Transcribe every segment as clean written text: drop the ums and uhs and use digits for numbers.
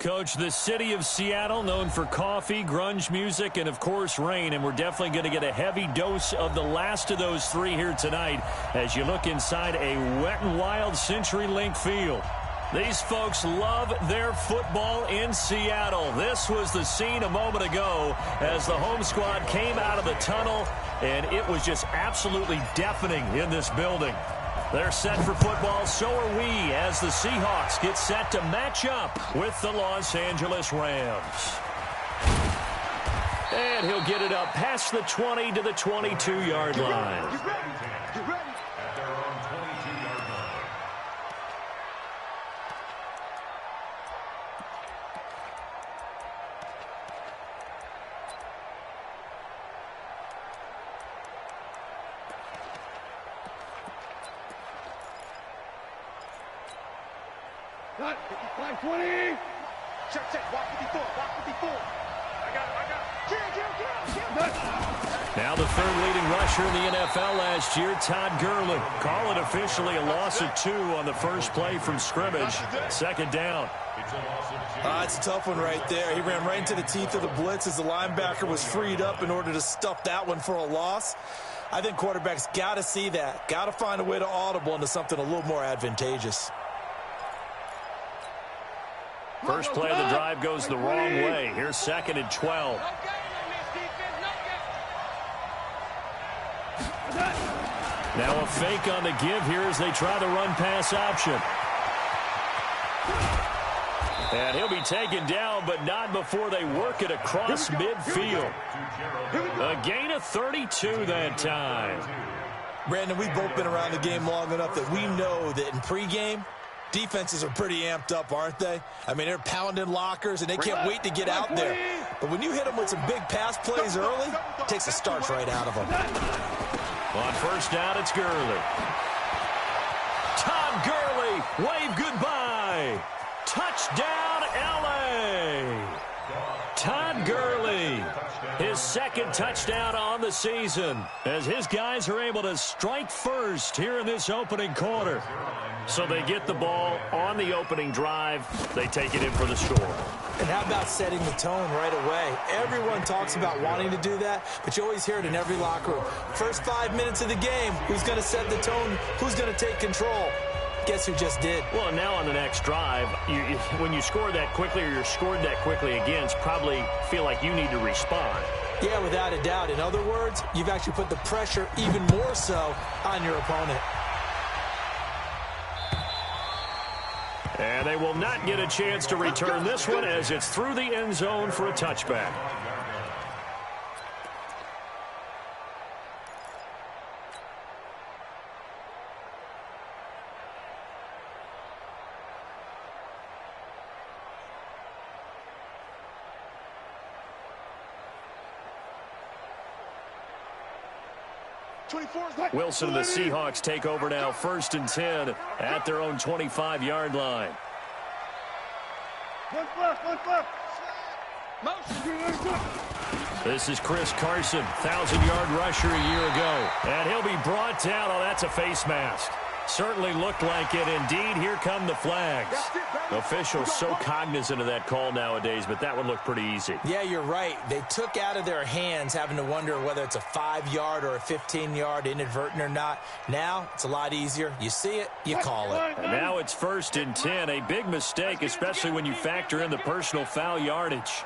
Coach, the city of Seattle, known for coffee, grunge music, and, of course, rain. And we're definitely going to get a heavy dose of the last of those three here tonight as you look inside a wet and wild CenturyLink field. These folks love their football in Seattle. This was the scene a moment ago as the home squad came out of the tunnel, and it was just absolutely deafening in this building. They're set for football, so are we, as the Seahawks get set to match up with the Los Angeles Rams. And he'll get it up past the 20 to the 22-yard line. Get ready. At their own 22-yard line. Cut. 55-20. Check. Walk 54. I got it. Now the third leading rusher in the NFL last year, Todd Gurley. Call it officially a loss of 2 on the first play from scrimmage. Second down. It's a tough one right there. He ran right into the teeth of the blitz as the linebacker was freed up in order to stuff that one for a loss. I think quarterbacks got to see that. Got to find a way to audible into something a little more advantageous. First play of the drive goes the wrong way. Here's 2nd and 12. Now a fake on the give here as they try the run-pass option. And he'll be taken down, but not before they work it across midfield. A gain of 32 that time. Brandon, we've both been around the game long enough that we know that in pregame, defenses are pretty amped up, aren't they? I mean, they're pounding lockers, and they can't wait to get out there. But when you hit them with some big pass plays early, it takes the starch right out of them. On first down, it's Gurley. Todd Gurley, wave goodbye. Touchdown, L.A. Todd Gurley, his second touchdown on the season, as his guys are able to strike first here in this opening quarter. So they get the ball on the opening drive. They take it in for the score. And how about setting the tone right away? Everyone talks about wanting to do that, but you always hear it in every locker room. First 5 minutes of the game, who's going to set the tone? Who's going to take control? Guess who just did? Well, now on the next drive, when you score that quickly or you're scored that quickly against, probably feel like you need to respond. Yeah, without a doubt. In other words, you've actually put the pressure even more so on your opponent. And they will not get a chance to return this one as it's through the end zone for a touchback. Wilson and the Seahawks take over now, 1st and 10 at their own 25-yard line. This is Chris Carson, 1,000-yard rusher a year ago. And he'll be brought down. Oh, that's a face mask. Certainly looked like it. Indeed, here come the flags. Officials so cognizant of that call nowadays, but that one looked pretty easy. Yeah, you're right. They took out of their hands having to wonder whether it's a 5-yard or a 15-yard inadvertent or not. Now, it's a lot easier. You see it, you call it. And now it's 1st and 10. A big mistake, especially when you factor in the personal foul yardage.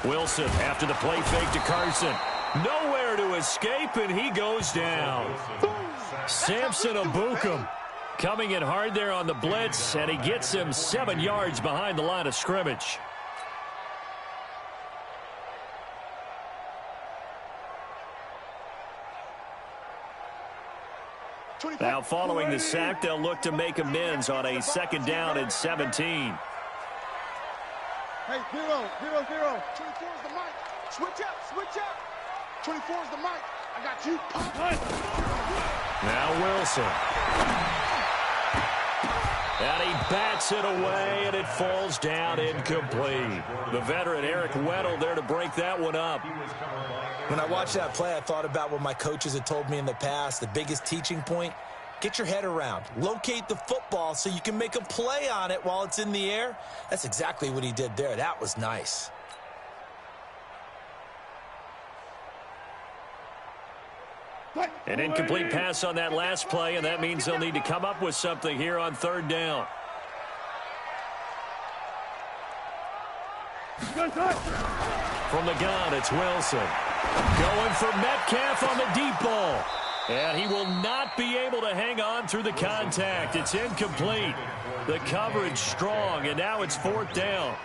Wilson after the play fake to Carson. Nowhere to escape, and he goes down. Samson Abukum coming in hard there on the blitz, and he gets him 7 yards behind the line of scrimmage. Now following the sack, they'll look to make amends on a 2nd down and 17. Hey, 0, 0, 0. 24 is the mic. Switch up. 24 is the mic. I got you. Now Wilson. And he bats it away, and it falls down incomplete. The veteran Eric Weddle there to break that one up. When I watched that play, I thought about what my coaches had told me in the past. The biggest teaching point, get your head around. Locate the football so you can make a play on it while it's in the air. That's exactly what he did there. That was nice. An incomplete pass on that last play, and that means they'll need to come up with something here on third down. From the gun, it's Wilson. Going for Metcalf on the deep ball. And he will not be able to hang on through the contact. It's incomplete. The coverage strong, and now it's fourth down.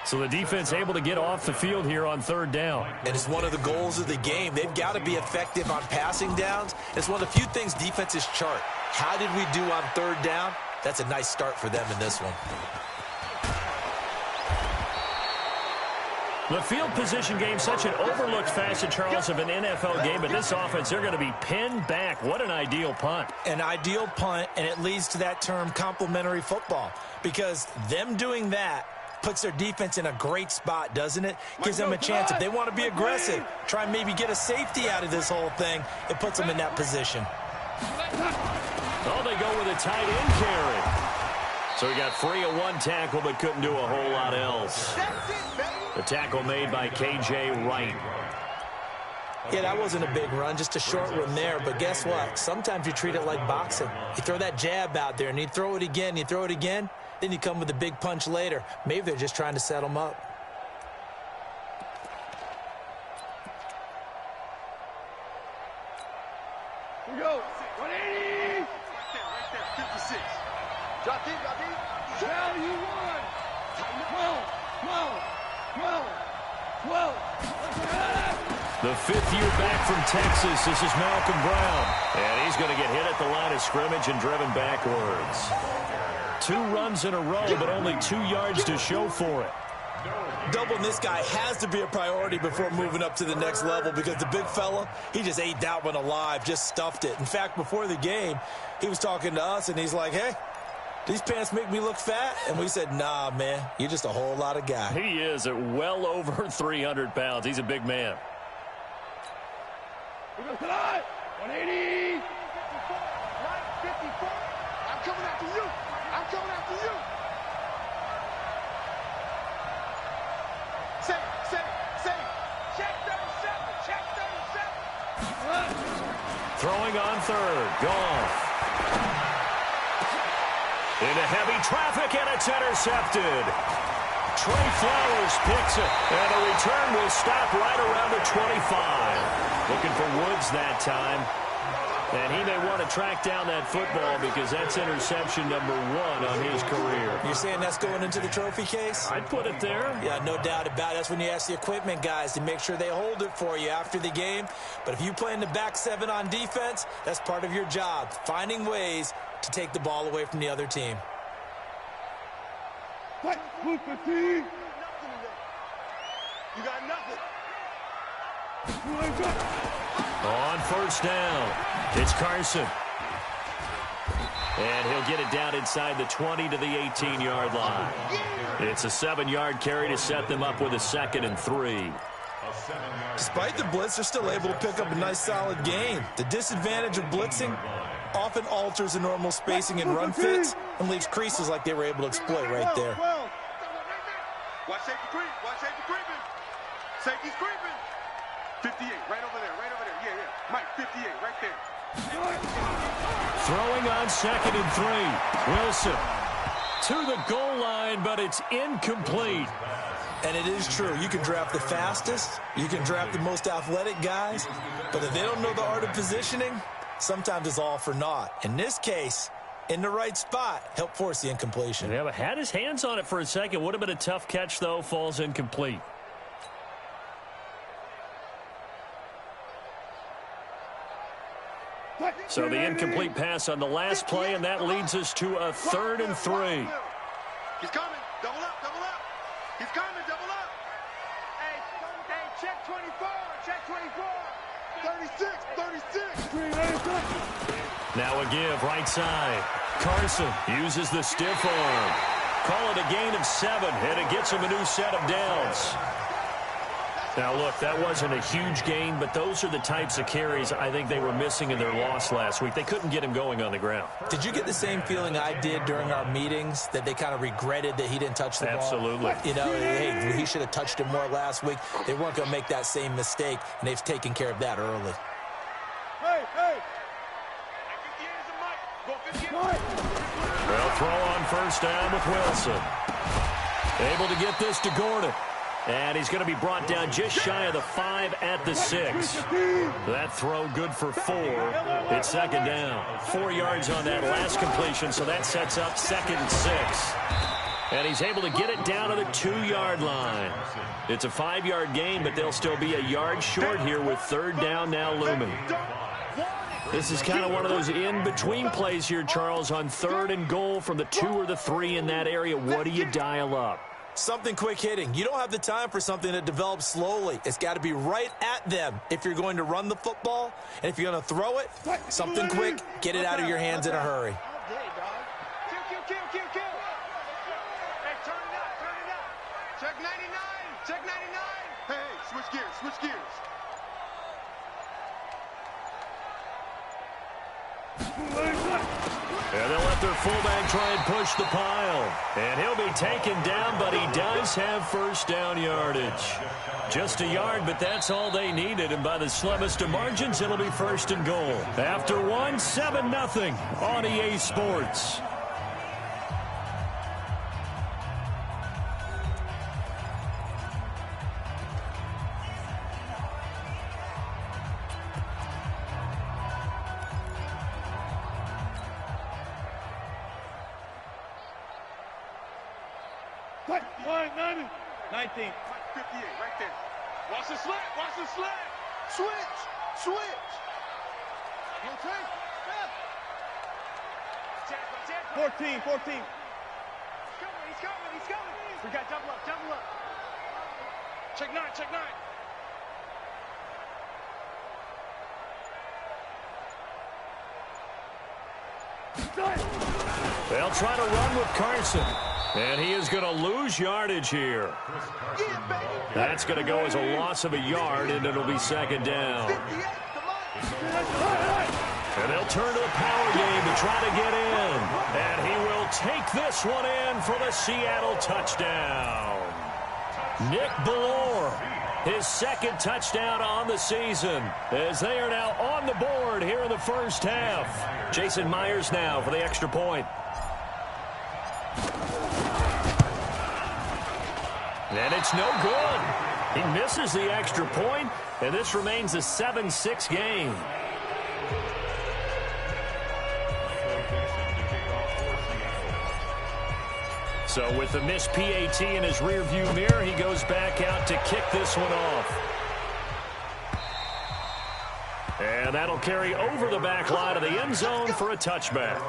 So the defense able to get off the field here on third down. And it's one of the goals of the game. They've got to be effective on passing downs. It's one of the few things defenses chart. How did we do on third down? That's a nice start for them in this one. The field position game, such an overlooked facet, Charles, of an NFL game. But this offense, they're going to be pinned back. What an ideal punt. An ideal punt, and it leads to that term complementary football. Because them doing that puts their defense in a great spot, doesn't it? Gives them a chance. If they want to be aggressive, try and maybe get a safety out of this whole thing, it puts them in that position. Oh, they go with a tight end carry. So he got free of one tackle but couldn't do a whole lot else. The tackle made by K.J. Wright. Yeah, that wasn't a big run, just a short one there. But guess what? Sometimes you treat it like boxing. You throw that jab out there, and you throw it again, then you come with a big punch later. Maybe they're just trying to set them up. Here we go. 180. Right there. 56. Drop deep. Tell you what. 12. The fifth year back from Texas. This is Malcolm Brown. And he's going to get hit at the line of scrimmage and driven backwards. 2 runs in a row, but only 2 yards to show for it. Doubling this guy has to be a priority before moving up to the next level because the big fella, he just ate that one alive, just stuffed it. In fact, before the game, he was talking to us, and he's like, hey, these pants make me look fat? And we said, nah, man, you're just a whole lot of guy. He is at well over 300 pounds. He's a big man. 180. 54. I'm coming after you. Say. Check 37. Throwing on third. Goff. Into heavy traffic, and it's intercepted. Trey Flowers picks it, and the return will stop right around the 25. Looking for Woods that time. And he may want to track down that football because that's interception number 1 on his career. You're saying that's going into the trophy case? I'd put it there. Yeah, no doubt about it. That's when you ask the equipment guys to make sure they hold it for you after the game. But if you play in the back 7 on defense, that's part of your job, finding ways to take the ball away from the other team. You got nothing. On first down, it's Carson. And he'll get it down inside the 20 to the 18-yard line. It's a 7-yard carry to set them up with a 2nd and 3. Despite the blitz, they're still able to pick up a nice, solid gain. The disadvantage of blitzing often alters the normal spacing and run fits and leaves creases like they were able to exploit right there. Watch safety creep. Safety's creeping. 58, right over there. Yeah. Mike, 58, right there. Throwing on 2nd and 3. Wilson to the goal line, but it's incomplete. And it is true. You can draft the fastest. You can draft the most athletic guys. But if they don't know the art of positioning, sometimes it's all for naught. In this case, in the right spot, help force the incompletion. Yeah, but had his hands on it for a second. Would have been a tough catch, though. Falls incomplete. So the incomplete pass on the last play, and that leads us to a 3rd and 3. He's coming. Double up. He's coming. Double up. Hey, check 24. 36. Now a give, right side. Carson uses the stiff arm. Call it a gain of 7, and it gets him a new set of downs. Now, look, that wasn't a huge gain, but those are the types of carries I think they were missing in their loss last week. They couldn't get him going on the ground. Did you get the same feeling I did during our meetings, that they kind of regretted that he didn't touch the ball? Absolutely. You know, hey, he should have touched it more last week. They weren't going to make that same mistake, and they've taken care of that early. Well, throw on first down with Wilson. Able to get this to Gordon. And he's going to be brought down just shy of the 5 at the 6. That throw good for 4. It's second down. 4 yards on that last completion, so that sets up 2nd and 6. And he's able to get it down to the 2-yard line. It's a 5-yard gain, but they'll still be a yard short here with 3rd down now looming. This is kind of one of those in-between plays here, Charles, on 3rd and goal from the 2 or the 3 in that area. What do you dial up? Something quick hitting. You don't have the time for something that develops slowly. It's got to be right at them if you're going to run the football. And if you're going to throw it, something quick, get it out of your hands in a hurry. Check 99. Check 99. Hey, switch gears. Switch gears. And they'll let their fullback try and push the pile. And he'll be taken down, but he does have first down yardage. Just a yard, but that's all they needed. And by the slimmest of margins, it'll be 1st and goal. After 1, 7-0 on EA Sports. Line 90. 19. 58, right there. Watch the slant. Watch the slant. Switch. Switch. Okay. 14. 14. He's coming. We got double up. Check 9. Check 9. They'll try to run with Carson. And he is going to lose yardage here. That's going to go as a loss of a yard, and it'll be 2nd down. And they'll turn to the power game to try to get in. And he will take this one in for the Seattle touchdown. Nick Ballore, his 2nd touchdown on the season, as they are now on the board here in the first half. Jason Myers now for the extra point. And it's no good. He misses the extra point, and this remains a 7-6 game. So with the missed PAT in his rearview mirror, he goes back out to kick this one off. And that'll carry over the back line of the end zone for a touchback.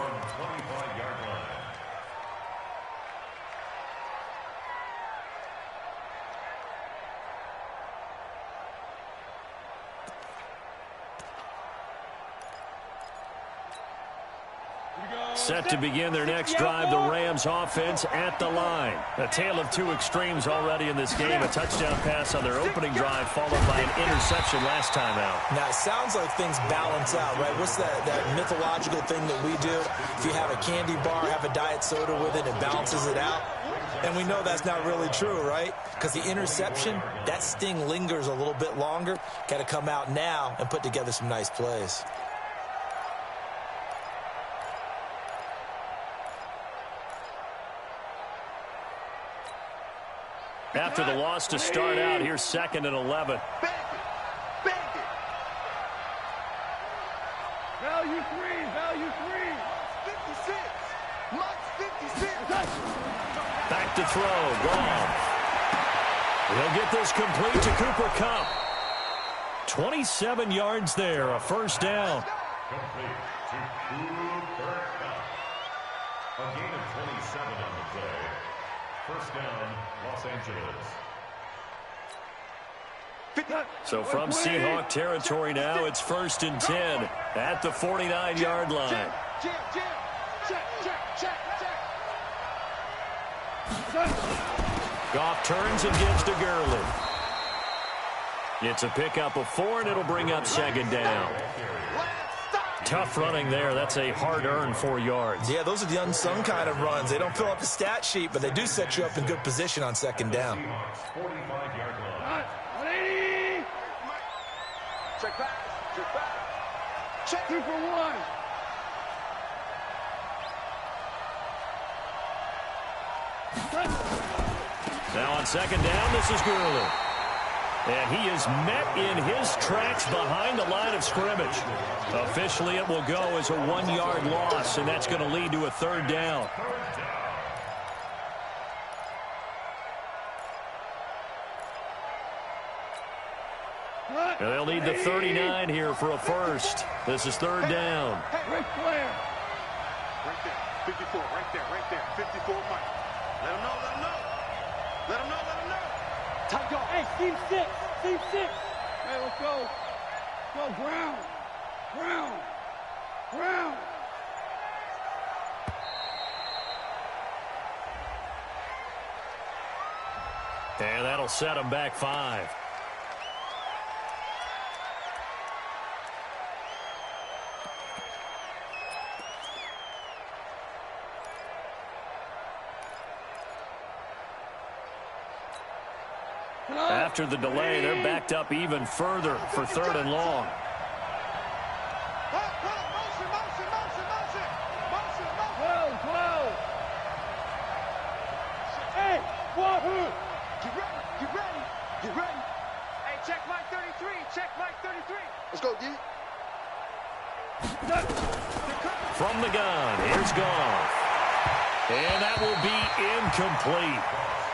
Set to begin their next drive, the Rams offense at the line. A tale of 2 extremes already in this game. A touchdown pass on their opening drive, followed by an interception last time out. Now, it sounds like things balance out, right? What's that mythological thing that we do? If you have a candy bar, have a diet soda with it, it balances it out. And we know that's not really true, right? Because the interception, that sting lingers a little bit longer. Got to come out now and put together some nice plays. After the loss to start out, here's 2nd and 11. Bang it. Value 3. 56. Mike's 56. Back to throw. Gone. He'll get this complete to Cooper Kupp. 27 yards there, a first down. Complete to Cooper Kupp. A gain of 27 on the play. First down, Los Angeles. So from Seahawk territory now, it's 1st and 10 at the 49-yard line. Goff turns and gives to Gurley. It's a pickup of 4, and it'll bring up second down. Tough running there. That's a hard-earned 4 yards. Yeah, those are the unsung kind of runs. They don't fill up the stat sheet, but they do set you up in good position on second down. 45-yard line. Check back. Check back. Check 2 for 1. Now on second down, this is Gurley. And he is met in his tracks behind the line of scrimmage. Officially, it will go as a 1-yard loss, and that's going to lead to a third down. And they'll need the 39 here for a first. This is third down. Right there. 54, right there. 54, Mike. Let him know. Let him know. Tight go. Hey, Steve 6. Hey, let's go. Go, Brown. And that'll set him back 5. After the delay, they're backed up even further for third and long. Hey, get ready. Hey, check Mike 33. Let's go, D. From the gun, here's Goff. And that will be incomplete.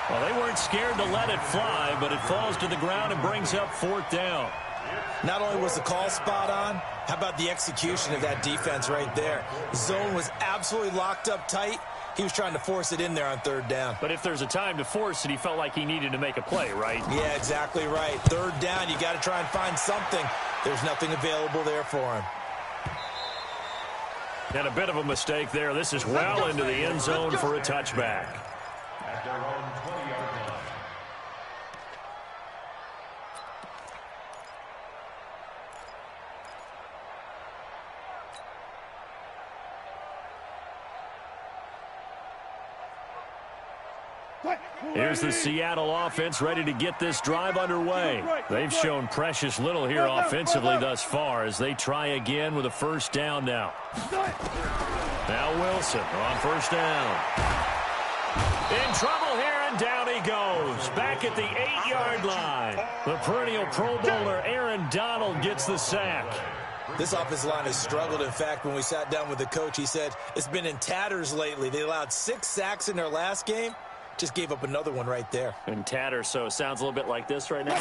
Well, they weren't scared to let it fly, but it falls to the ground and brings up fourth down. Not only was the call spot on, how about the execution of that defense right there? The zone was absolutely locked up tight. He was trying to force it in there on third down. But if there's a time to force it, he felt like he needed to make a play, right? Yeah, exactly right. Third down, you got to try and find something. There's nothing available there for him. And a bit of a mistake there. This is well into the end zone for a touchback. At their own 20-yard line. Here's the Seattle offense ready to get this drive underway. They've shown precious little here offensively thus far as they try again with a first down now. Now Wilson on first down. In trouble here, and down he goes. Back at the 8-yard line. The perennial Pro Bowler Aaron Donald gets the sack. This offensive line has struggled. In fact, when we sat down with the coach, he said it's been in tatters lately. They allowed 6 sacks in their last game. Just gave up another one right there. And tatters, so it sounds a little bit like this right now.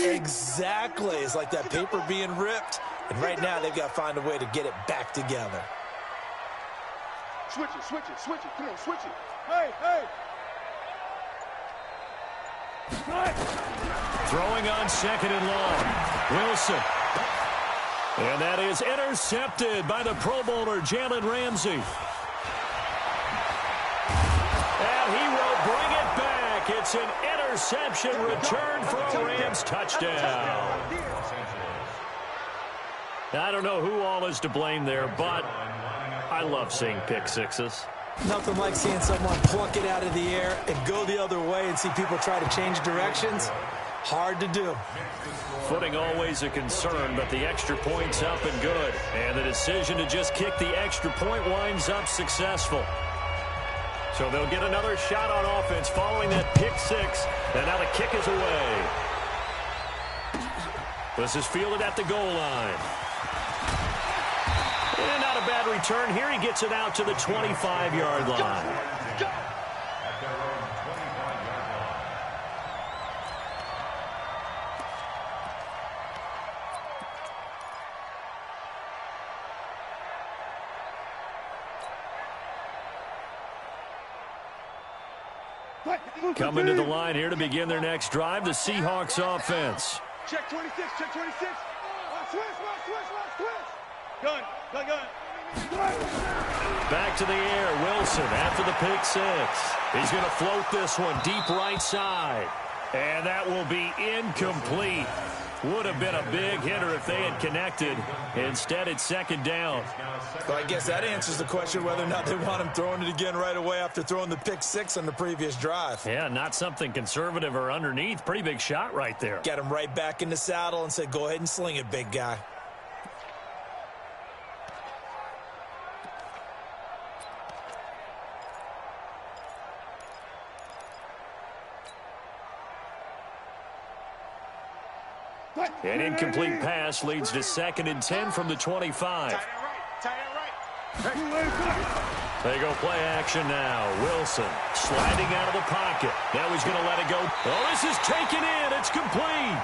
Exactly. It's like that paper being ripped. And right now, they've got to find a way to get it back together. Switch it. Come on, switch it. Hey. Throwing on second and long. Wilson. And that is intercepted by the Pro Bowler, Jalen Ramsey. And he will bring it back. It's an interception return for a Rams touchdown. I don't know who all is to blame there, but I love seeing pick sixes. Nothing like seeing someone pluck it out of the air and go the other way and see people try to change directions. Hard to do. Footing always a concern, but the extra point's up and good. And the decision to just kick the extra point winds up successful. So they'll get another shot on offense following that pick six. And now the kick is away. This is fielded at the goal line. And not a bad return. Here he gets it out to the 25-yard line. At their own 25-yard line. Coming to the line here to begin their next drive, the Seahawks offense. Check 26. Switch. Gun. Back to the air, Wilson after the pick six. He's going to float this one deep right side. And that will be incomplete. Would have been a big hitter if they had connected. Instead, it's second down. Well, I guess that answers the question whether or not they want him throwing it again right away after throwing the pick six on the previous drive. Yeah, not something conservative or underneath. Pretty big shot right there. Got him right back in the saddle and said, go ahead and sling it, big guy. An incomplete pass leads to 2nd and 10 from the 25. They go play action now. Wilson sliding out of the pocket. Now he's going to let it go. Oh, this is taken in. It's complete.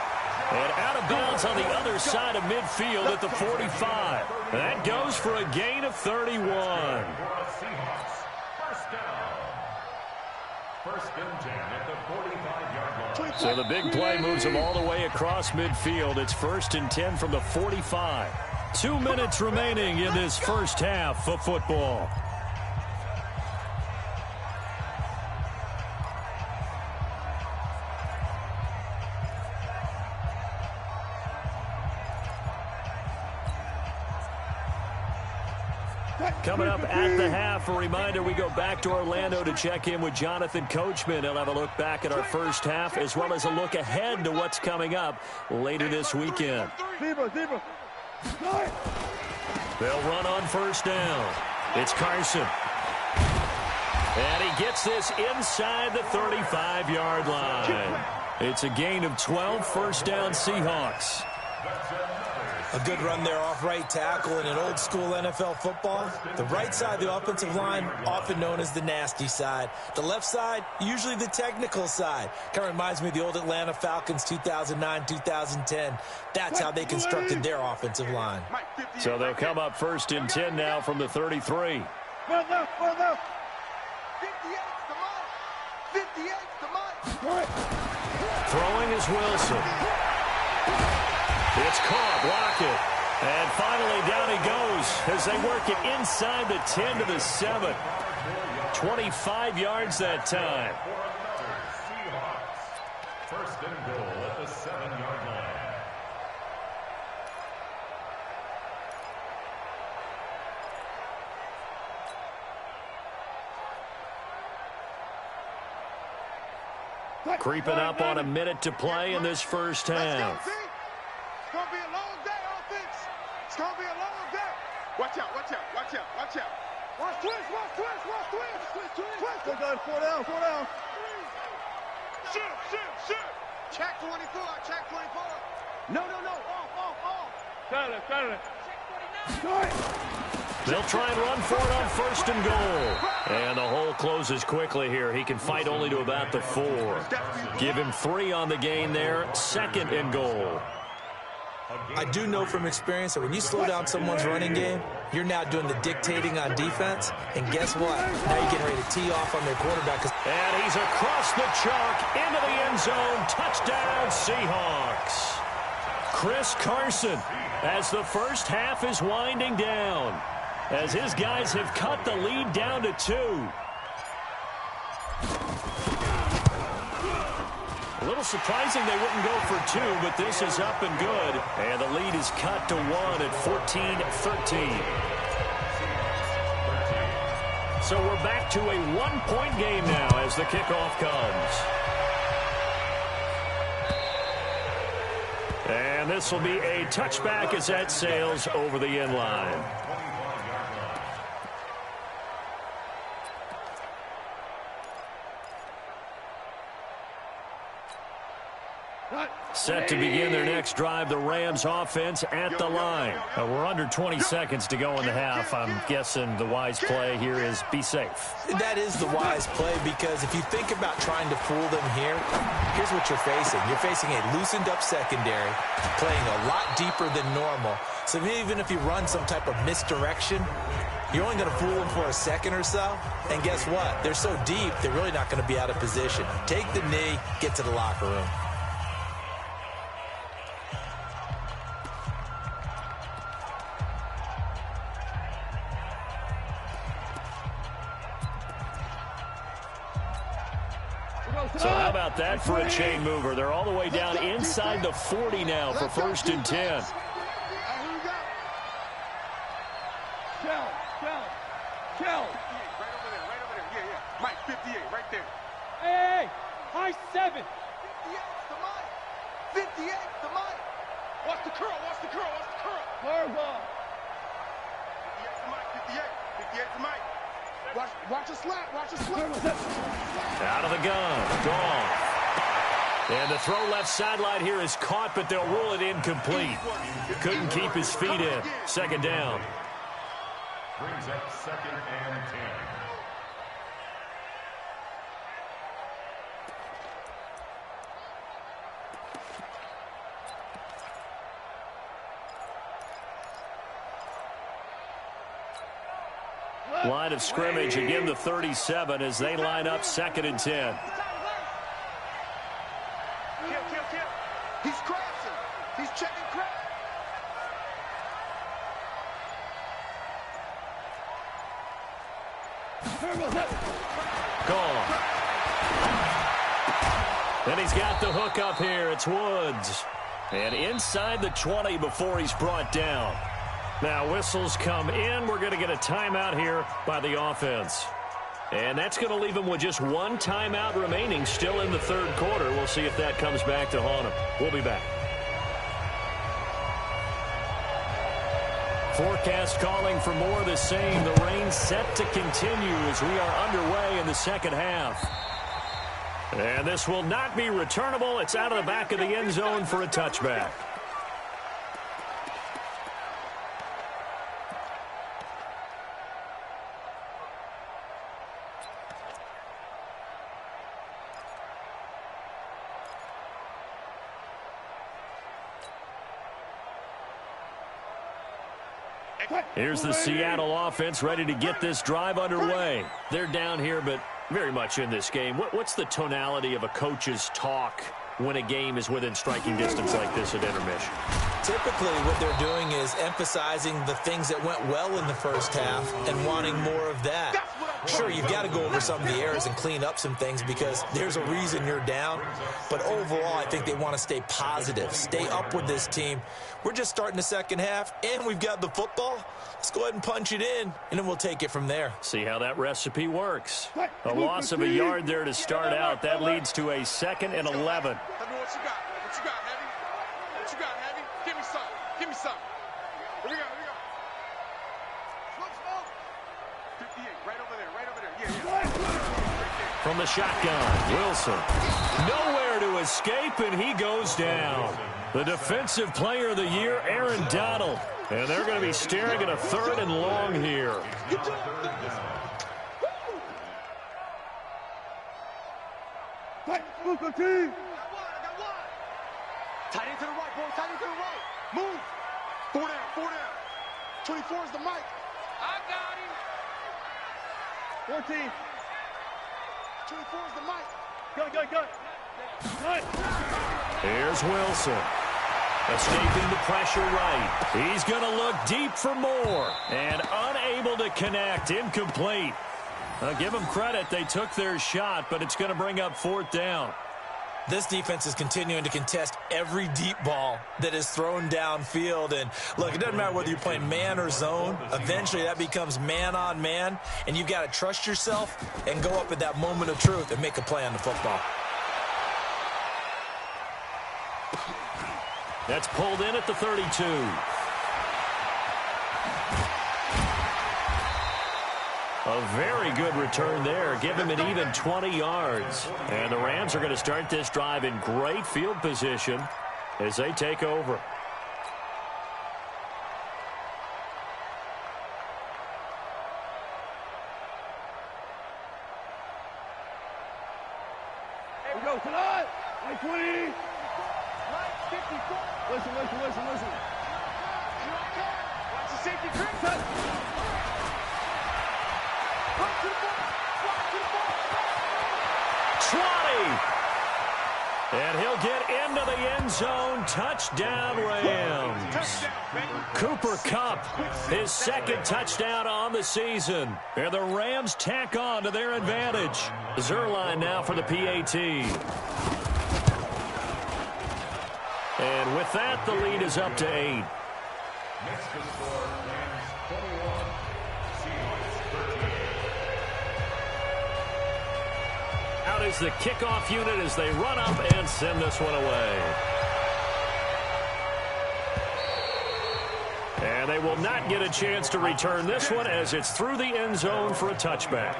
And out of bounds on the other side of midfield at the 45. That goes for a gain of 31. First and 10 at the 45-yard line. So the big play moves them all the way across midfield. It's 1st and 10 from the 45. 2 minutes remaining in this first half of football. Coming up at the half, a reminder, we go back to Orlando to check in with Jonathan Coachman. He'll have a look back at our first half as well as a look ahead to what's coming up later this weekend. They'll run on first down. It's Carson. And he gets this inside the 35-yard line. It's a gain of 12, first down Seahawks. A good run there off right tackle in an old school NFL football. The right side of the offensive line, often known as the nasty side. The left side, usually the technical side. Kind of reminds me of the old Atlanta Falcons 2009-2010. That's how they constructed their offensive line. So they'll come up 1st and 10 now from the 33. 58, come on. Throwing is Wilson. It's caught, Lockett. And finally down he goes as they work it inside the 10 to the 7. 25 yards that time. First and goal at the 7-yard line. Creeping up on a minute to play in this first half. It's going to be a long day, offense. It's going to be a long day. Watch out, watch out, watch out, watch out. Watch twist, watch twist, watch twist. Twist. Go down, 4 down, 4 down. Shoot. Check 24, check 24. No. Off. Got it. Check 49. They'll try and run for it on 1st and goal. And the hole closes quickly here. He can fight only to about the 4. Give him 3 on the gain there. 2nd and goal. I do know from experience that when you slow down someone's running game, you're now doing the dictating on defense. And guess what? Now you're getting ready to tee off on their quarterback. And he's across the chalk into the end zone. Touchdown, Seahawks. Chris Carson, as the first half is winding down, as his guys have cut the lead down to 2. A little surprising they wouldn't go for 2, but this is up and good. And the lead is cut to 1 at 14-13. So we're back to a 1-point game now as the kickoff comes. And this will be a touchback as that sails over the end line. Set to begin their next drive, the Rams offense at the line. We're under 20 seconds to go in the half. I'm guessing the wise play here is be safe. That is the wise play, because if you think about trying to fool them here, here's what you're facing. You're facing a loosened up secondary, playing a lot deeper than normal. So even if you run some type of misdirection, you're only going to fool them for a second or so. And guess what? They're so deep, they're really not going to be out of position. Take the knee, get to the locker room. So how about that for a chain mover? They're all the way down inside the 40 now for 1st and 10. Kel. Right over there. Yeah. Mike, 58, right there. Hey, high 7. 58 to Mike. 58 to Mike. Watch the curl. Curl ball. 58 to Mike, 58 to Mike. Watch a slap. Out of the gun. Gone. And the throw left sideline here is caught, but they'll rule it incomplete. Couldn't keep his feet in. 2nd down. Brings up 2nd and 10. Line of scrimmage, again the 37 as they line up 2nd and 10. Kill. He's crashing. He's checking crash. Gone. And he's got the hook up here. It's Woods. And inside the 20 before he's brought down. Now whistles come in. We're going to get a timeout here by the offense. And that's going to leave him with just one timeout remaining still in the 3rd quarter. We'll see if that comes back to haunt him. We'll be back. Forecast calling for more of the same. The rain set to continue as we are underway in the 2nd half. And this will not be returnable. It's out of the back of the end zone for a touchback. Here's the Seattle offense ready to get this drive underway. They're down here, but very much in this game. What's the tonality of a coach's talk when a game is within striking distance like this at intermission? Typically, what they're doing is emphasizing the things that went well in the first half and wanting more of that. Sure, you've got to go over some of the errors and clean up some things because there's a reason you're down. But overall, I think they want to stay positive, stay up with this team. We're just starting the 2nd half, and we've got the football. Let's go ahead and punch it in, and then we'll take it from there. See how that recipe works. A loss of a yard there to start out. That leads to a 2nd and 11. Tell me what you got. What you got, Heavy? What you got, Heavy? Give me some. Here we go. Smoke. 58, right over there. Yeah. From the shotgun, Wilson. Nowhere to escape, and he goes down. The defensive player of the year, Aaron Donald. And they're going to be staring at a 3rd and long here. Tight end to the right, boy. Tight end to the right. Move. 4 down. 24 is the mic. I got him. 14. 24 is the mic. Go. Here's Wilson. Escaping the pressure right. He's going to look deep for more. And unable to connect. Incomplete. Give them credit. They took their shot, but it's going to bring up 4th down. This defense is continuing to contest every deep ball that is thrown downfield. And, look, it doesn't matter whether you're playing man or zone. Eventually, that becomes man on man. And you've got to trust yourself and go up at that moment of truth and make a play on the football. That's pulled in at the 32. A very good return there. Give him an even 20 yards. And the Rams are going to start this drive in great field position as they take over. Here we go, tonight. 20. 54. Listen. Watch the safety creep. Run to the ball. 20. And he'll get into the end zone. Touchdown, Rams. Cooper Kupp, his second touchdown on the season. And the Rams tack on to their advantage. Zerline now for the PAT. And with that, the lead is up to 8. Next to score, Rams 21, Seahawks 13. Out is the kickoff unit as they run up and send this one away. And they will not get a chance to return this one as it's through the end zone for a touchback.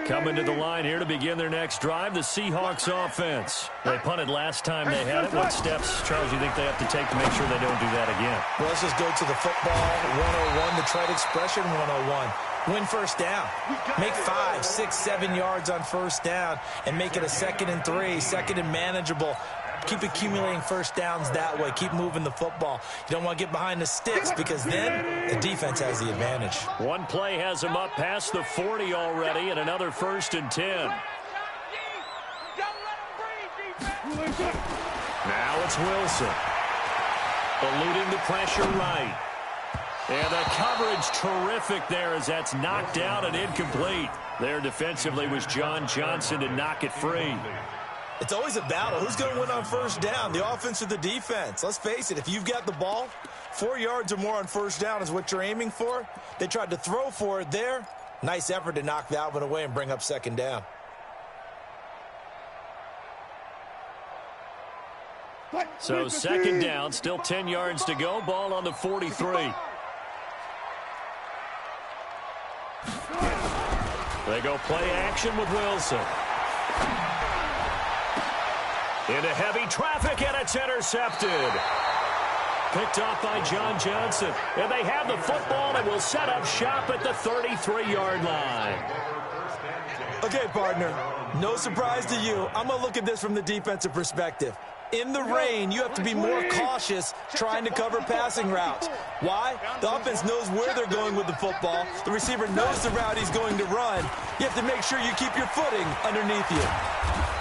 Coming to the line here to begin their next drive, the Seahawks offense. They punted last time they had it. What steps, Charles, you think they have to take to make sure they don't do that again? Well, let's just go to the football 101, the trade expression 101. Win first down. Make 5, 6, 7 yards on first down and make it a 2nd and 3, 2nd and manageable. Keep accumulating first downs that way. Keep moving the football. You don't want to get behind the sticks because then the defense has the advantage. One play has him up past the 40 already and another 1st and 10. Now it's Wilson. Eluding the pressure right. And the coverage terrific there as that's knocked out and incomplete. There defensively was John Johnson to knock it free. It's always a battle. Who's going to win on first down, the offense or the defense? Let's face it, if you've got the ball, 4 yards or more on first down is what you're aiming for. They tried to throw for it there. Nice effort to knock that one away and bring up 2nd down. So 2nd down, still 10 yards to go. Ball on the 43. They go play action with Wilson. Into heavy traffic, and it's intercepted. Picked off by John Johnson. And they have the football and will set up shop at the 33-yard line. Okay, partner, no surprise to you. I'm going to look at this from the defensive perspective. In the rain, you have to be more cautious trying to cover passing routes. Why? The offense knows where they're going with the football. The receiver knows the route he's going to run. You have to make sure you keep your footing underneath you.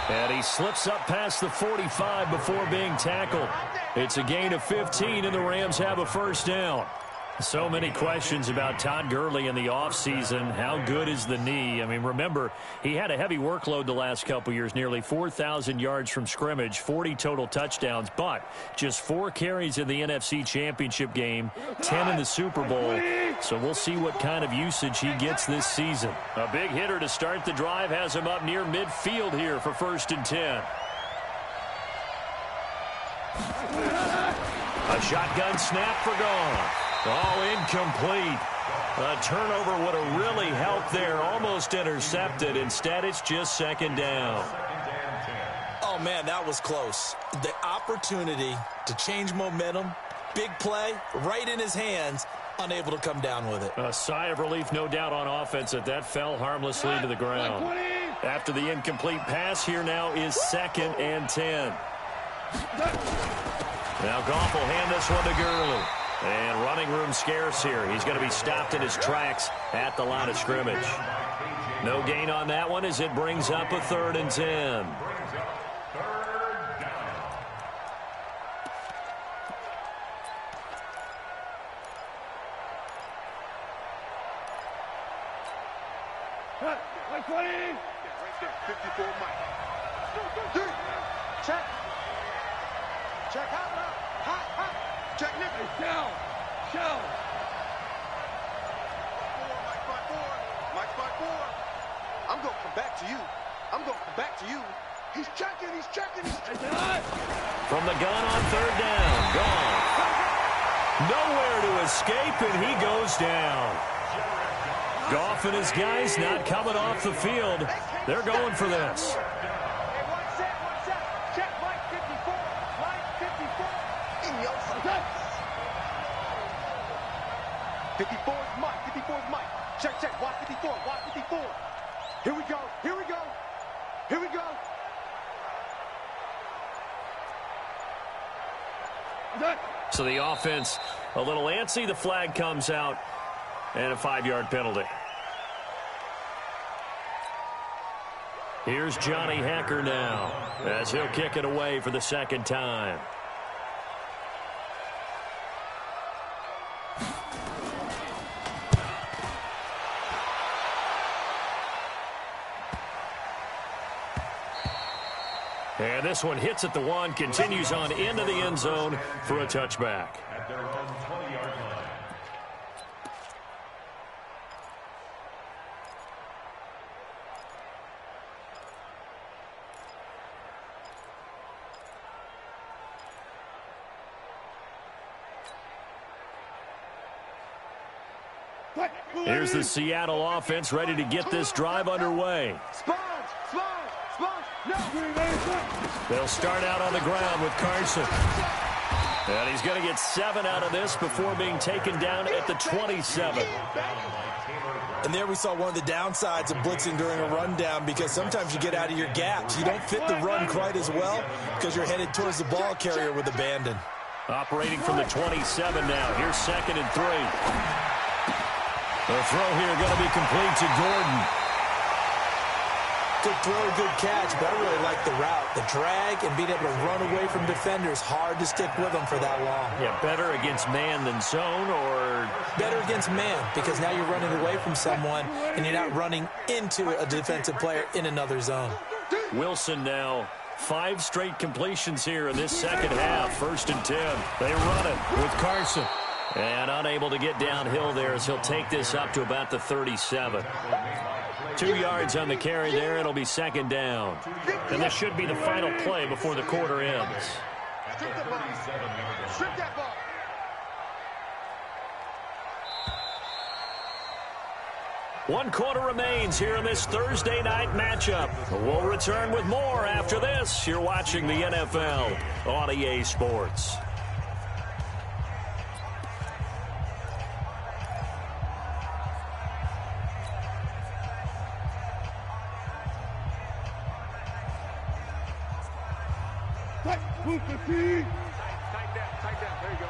And he slips up past the 45 before being tackled. It's a gain of 15, and the Rams have a first down. So many questions about Todd Gurley in the offseason. How good is the knee? I mean, remember, he had a heavy workload the last couple years, nearly 4,000 yards from scrimmage, 40 total touchdowns, but just 4 carries in the NFC Championship game, 10 in the Super Bowl. So we'll see what kind of usage he gets this season. A big hitter to start the drive has him up near midfield here for 1st and 10. A shotgun snap for Goff. All incomplete. A turnover would have really helped there. Almost intercepted. Instead, it's just 2nd down. Oh, man, that was close. The opportunity to change momentum, big play, right in his hands, unable to come down with it. A sigh of relief, no doubt, on offense that fell harmlessly to the ground. After the incomplete pass, here now is 2nd and 10. Now Goff will hand this one to Gurley. And running room scarce here. He's going to be stopped in his tracks at the line of scrimmage. No gain on that one as it brings up a 3rd and 10. Like 20. Yeah, right there. 54 Mike. Check. Check out now. Hot, hot. Check, Nick. Hey, shell. Mike 5-4. I'm going to come back to you. He's checking. From the gun on 3rd down. Gone. Nowhere to escape, and he goes down. Goff and his guys not coming off the field. They're going for this. Hey, one set. Check, Mike 54. Mike 54. In your sight. 54 is Mike. Check. Watch 54. Here we go. So the offense a little antsy. The flag comes out and a 5-yard penalty. Here's Johnny Hecker now as he'll kick it away for the second time. And this one hits at the one, continues on into the end zone for a touchback. At their own 20-yard line. Here's the Seattle offense ready to get this drive underway. They'll start out on the ground with Carson. And he's going to get 7 out of this before being taken down at the 27. And there we saw one of the downsides of blitzing during a rundown, because sometimes you get out of your gaps. You don't fit the run quite as well because you're headed towards the ball carrier with abandon. Operating from the 27 now. Here's 2nd and 3. The throw here going to be complete to Gordon. Good throw, good catch, but I really like the route. The drag and being able to run away from defenders, hard to stick with them for that long. Yeah, better against man than zone, or? Better against man, because now you're running away from someone and you're not running into a defensive player in another zone. Wilson now. 5 straight completions here in this second half. 1st and 10. They run it with Carson. And unable to get downhill there as he'll take this up to about the 37. 2 yards on the carry there. It'll be 2nd down. And this should be the final play before the quarter ends. Strip the ball. Strip that ball. One quarter remains here in this Thursday night matchup. We'll return with more after this. You're watching the NFL on EA Sports. Tighten down. There you go.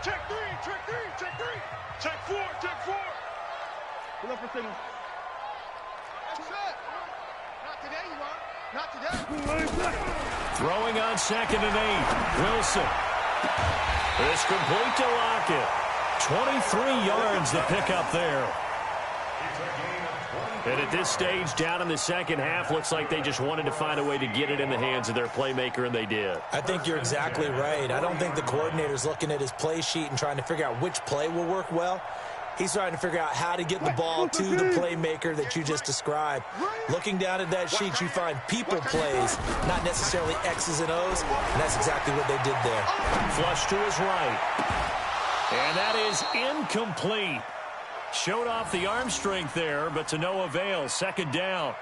Check 3. Check 4. Pull up for signal. That's it. Not today, you are. Not today. Throwing on 2nd and 8. Wilson. It's complete to Lockett. 23 yards to pick up there. And at this stage, down in the second half, looks like they just wanted to find a way to get it in the hands of their playmaker, and they did. I think you're exactly right. I don't think the coordinator's looking at his play sheet and trying to figure out which play will work well. He's trying to figure out how to get the ball to the playmaker that you just described. Looking down at that sheet, you find people plays, not necessarily X's and O's, and that's exactly what they did there. Flush to his right. And that is incomplete. Showed off the arm strength there, but to no avail. 2nd down.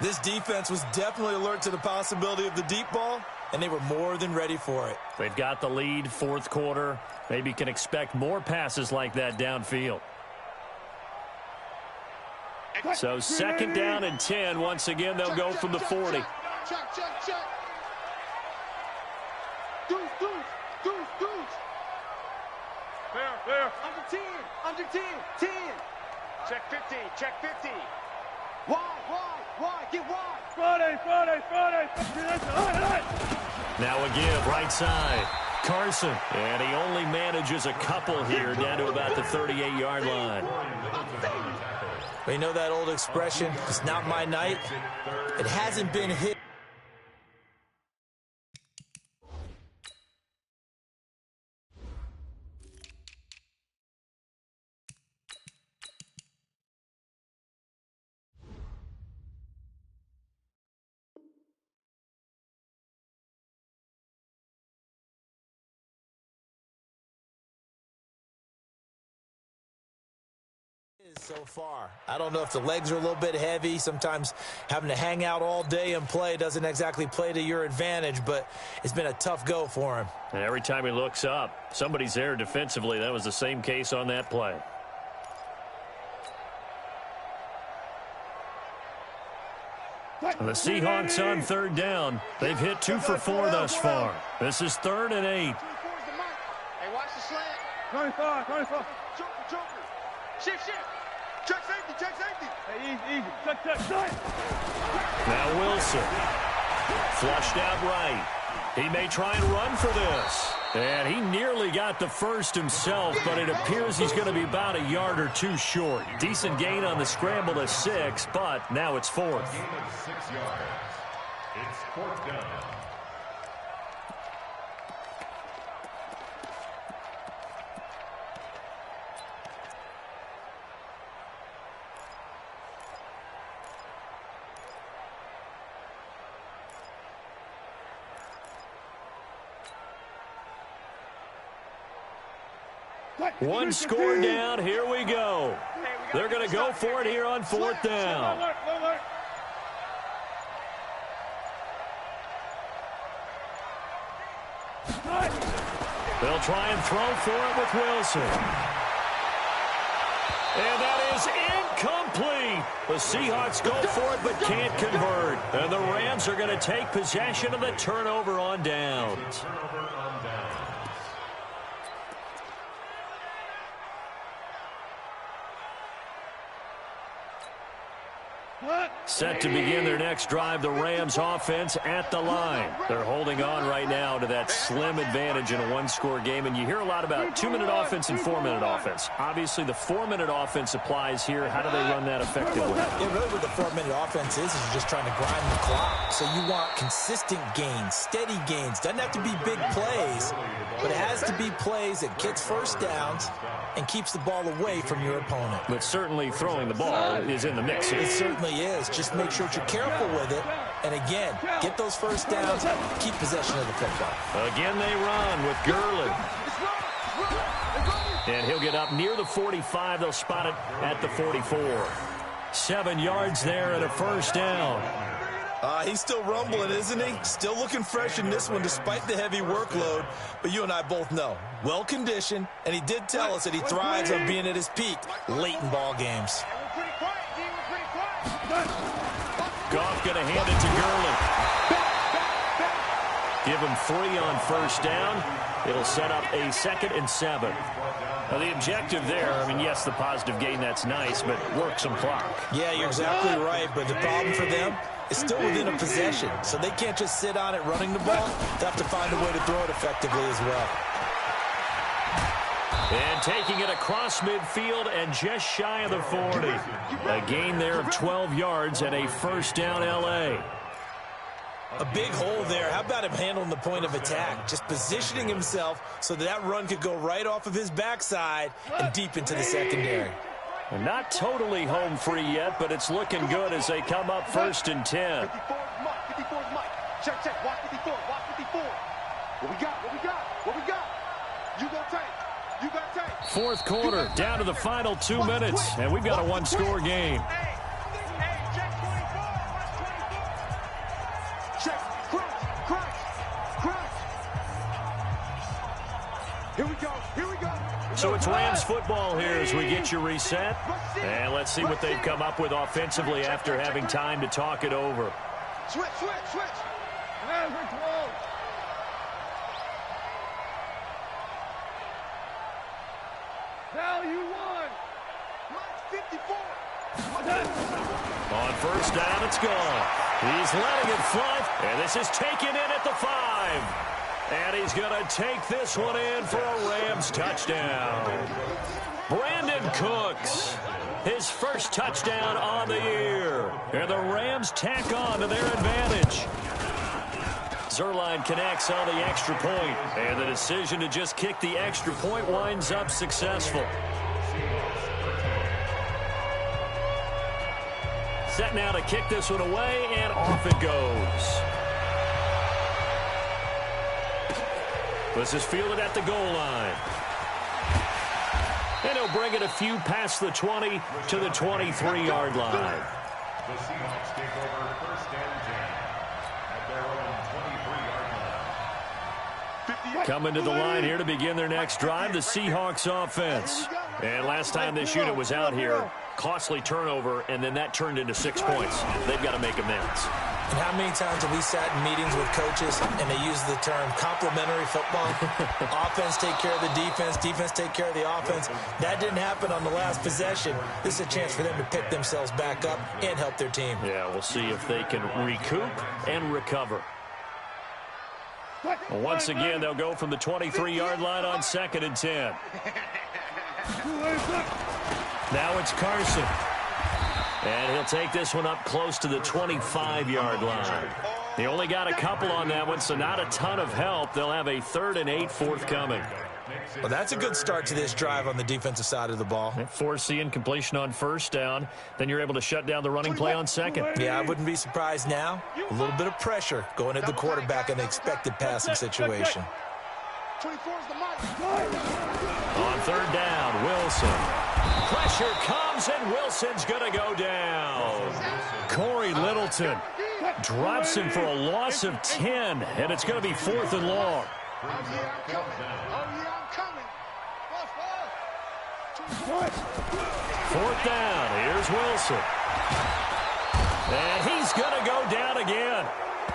This defense was definitely alert to the possibility of the deep ball, and they were more than ready for it. They've got the lead, 4th quarter. Maybe can expect more passes like that downfield. So 2nd down and 10. Once again, they'll go from the 40. Check. Deuce. There. Under 10. 10. Check 50. Wide. Get wide. Friday. Now again, right side. Carson. And he only manages a couple here down to about the 38-yard line. You know that old expression, it's not my night? It hasn't been hit. So far. I don't know if the legs are a little bit heavy. Sometimes having to hang out all day and play doesn't exactly play to your advantage, but it's been a tough go for him. And every time he looks up, somebody's there defensively. That was the same case on that play. And the Seahawks on 3rd down. They've hit 2 for 4 thus far. This is 3rd and 8. Hey, watch the slant. 25. Joker. Shift. Check safety, check safety. Hey, easy. Check. Now Wilson. Flushed out right. He may try and run for this. And he nearly got the first himself, but it appears he's going to be about a yard or two short. Decent gain on the scramble to 6, but now it's 4th. Gain of 6 yards. It's 4th down. One score down. Here we go. They're going to go for it here on 4th down. They'll try and throw for it with Wilson. And that is incomplete. The Seahawks go for it but can't convert. And the Rams are going to take possession of the turnover on downs. Set to begin their next drive, the Rams offense at the line. They're holding on right now to that slim advantage in a one-score game, and you hear a lot about 2-minute offense and 4-minute offense. Obviously, the 4-minute offense applies here. How do they run that effectively? Yeah, really what the 4-minute offense is you're just trying to grind the clock. So you want consistent gains, steady gains. Doesn't have to be big plays, but it has to be plays that gets first downs and keeps the ball away from your opponent. But certainly throwing the ball is in the mix here. It certainly is. Just make sure that you're careful with it. And again, get those first downs, keep possession of the football. Again, they run with Gurley. And he'll get up near the 45. They'll spot it at the 44. 7 yards there and a first down. He's still rumbling, isn't he? Still looking fresh in this one despite the heavy workload. But you and I both know, well-conditioned, and he did tell us that he thrives on being at his peak late in ball games. Goff going to hand it to Gurley. Give him 3 on first down. It'll set up a 2nd and 7. Now, the objective there, I mean, yes, the positive gain, that's nice, but work some clock. Yeah, you're exactly right, but the problem for them is still within a possession, so they can't just sit on it running the ball. They have to find a way to throw it effectively as well. And taking it across midfield and just shy of the 40. A gain there of 12 yards and a first down L.A. A big hole there. How about him handling the point of attack? Just positioning himself so that run could go right off of his backside and deep into the secondary. And not totally home free yet, but it's looking good as they come up 1st and 10. 54's Mike. Check. Watch 54. What we got? You go take. 4th quarter, down to the final 2 minutes, and we've got a one-score game. Check 24. Check. Crunch. Here we go. So it's Rams football here as we get you reset. And let's see what they've come up with offensively after having time to talk it over. Switch. Now you won. 54. On first down, it's gone. He's letting it fly, and this is taken in at the 5. And he's going to take this one in for a Rams touchdown. Brandon Cooks, his first touchdown on the year. And the Rams tack on to their advantage. Zerline connects on the extra point, and the decision to just kick the extra point winds up successful. Set now to kick this one away, and off it goes. This is fielded at the goal line. And he'll bring it a few past the 20 to the 23-yard line. The Seahawks take over 1st and 10 at their own 23-yard line. Coming to the line here to begin their next drive, the Seahawks offense. And last time this unit was out here, costly turnover, and then that turned into 6 points. They've got to make amends. And how many times have we sat in meetings with coaches and they use the term complementary football? Offense take care of the defense, defense take care of the offense. That didn't happen on the last possession. This is a chance for them to pick themselves back up and help their team. Yeah, we'll see if they can recoup and recover. Well, once again, they'll go from the 23-yard line on 2nd and 10. Now it's Carson. And he'll take this one up close to the 25-yard line. He only got a couple on that one, so not a ton of help. They'll have a 3rd and 8 forthcoming. Well, that's a good start to this drive on the defensive side of the ball. Forcing completion on 1st down. Then you're able to shut down the running play on 2nd. Yeah, I wouldn't be surprised now. A little bit of pressure going at the quarterback in an expected passing situation. 24 is the mark. On 3rd down, Wilson. Pressure comes, and Wilson's going to go down. Corey Littleton drops him for a loss of 10, and it's going to be 4th and long. Oh, yeah, I'm coming. 4th down. Here's Wilson. And he's going to go down again.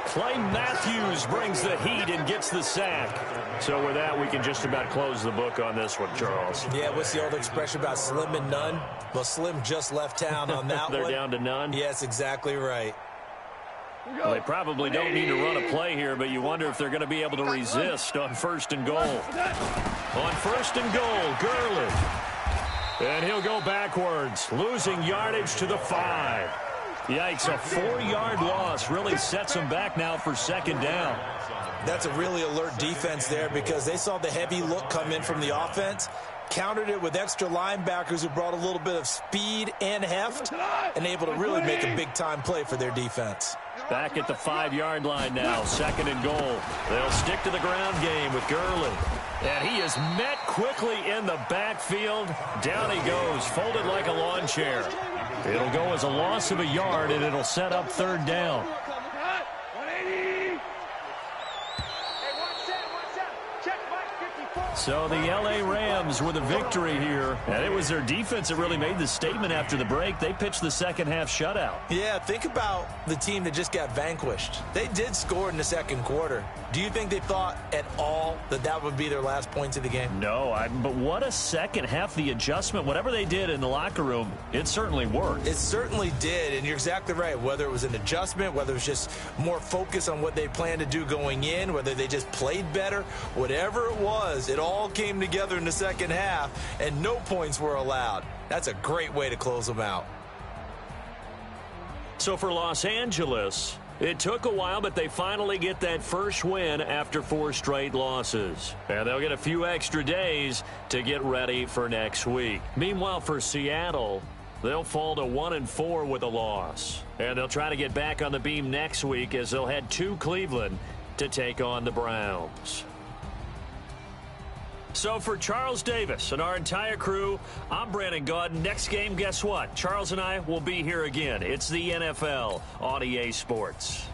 Clay Matthews brings the heat and gets the sack. So with that, we can just about close the book on this one, Charles. Yeah, what's the old expression about slim and none? Well, Slim just left town on that They're one. down to none? Yes, exactly right. Well, they probably don't need to run a play here, but you wonder if they're going to be able to resist on 1st and goal. On 1st and goal, Gurley. And he'll go backwards, losing yardage to the 5. Yikes, a 4-yard loss really sets them back now for 2nd down. That's a really alert defense there because they saw the heavy look come in from the offense, countered it with extra linebackers who brought a little bit of speed and heft, and able to really make a big-time play for their defense. Back at the 5-yard line now, 2nd and goal. They'll stick to the ground game with Gurley. And he is met quickly in the backfield. Down he goes, folded like a lawn chair. It'll go as a loss of a yard, and it'll set up 3rd down. So the L.A. Rams with a victory here. And it was their defense that really made the statement after the break. They pitched the second-half shutout. Yeah, think about the team that just got vanquished. They did score in the 2nd quarter. Do you think they thought at all that that would be their last points of the game? No, but what a second half. The adjustment, whatever they did in the locker room, it certainly worked. It certainly did, and you're exactly right. Whether it was an adjustment, whether it was just more focus on what they planned to do going in, whether they just played better, whatever it was, it all came together in the 2nd half, and no points were allowed. That's a great way to close them out. So for Los Angeles, it took a while, but they finally get that first win after 4 straight losses. And they'll get a few extra days to get ready for next week. Meanwhile, for Seattle, they'll fall to 1-4 with a loss. And they'll try to get back on the beam next week as they'll head to Cleveland to take on the Browns. So for Charles Davis and our entire crew, I'm Brandon Gaudin. Next game, guess what? Charles and I will be here again. It's the NFL on EA Sports.